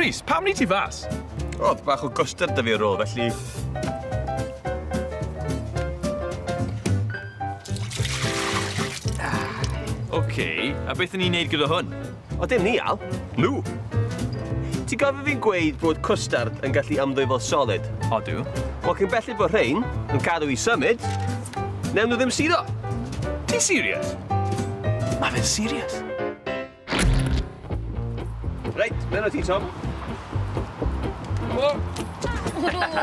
Rhys, pam ni ti fas? Oedd bach o gwstard da fi ar ôl, felly... Oce, a beth yn ni'n neud gyda hwn? O, dim ni, Al. Nhw. Ti'n gofio fi'n gweud bod custard yn gallu ymddwyn fel solid? Odw. Wel, cyn belled bod rhain yn cadw i symud, newn nhw ddim suddo. Ti'n serious? Ma fe'n serious? Reit, mewn o ti, Tom.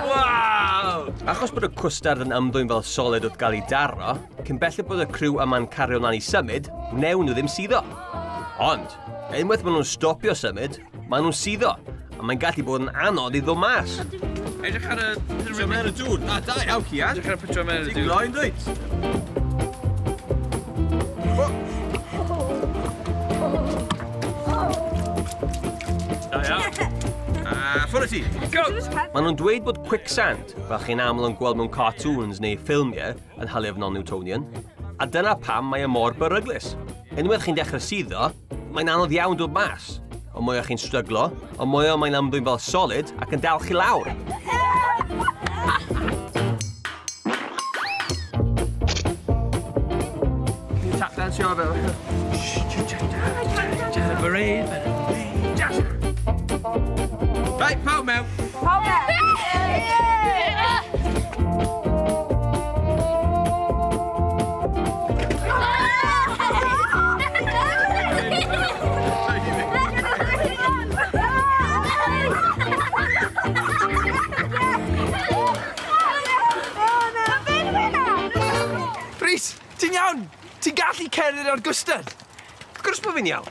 Wow! Achos bod y custard yn ymddwyn fel solid wrth gael ei daro, cyn belled bod y criw yma'n cario mlaen i symud, newn nhw ddim suddo. Ond, unwaith maen nhw'n stopio symud, maen nhw'n suddo, a mae'n gallu bod yn anodd i ddod mas. Edrych ar y... Pwtio mewn y dŵr. Na, da iawn, Cian. Edrych ar y pwtio mewn y Ti'n gloi'n dweud? Da iawn. Ffwrdd ti. Go! Maen nhw'n dweud bod quicksand, fel chi'n aml yn gweld mewn cartoons neu ffilmiau yn halef non-Newtonian, a dyna pam mae e mor beryglus. Unwaith chi'n dechrau suddo, mae'n anodd iawn dod mas. O mwy o chi'n stryglo, o mwy o mae'n ymddwyn fel solid ac yn dal chi lawr. Tap dansio fel. Right, pawb mewn. Pawb mewn. Rhys, ti'n iawn? Ti'n gallu cerdded ar gwstard? Gwrs bod fi'n iawn.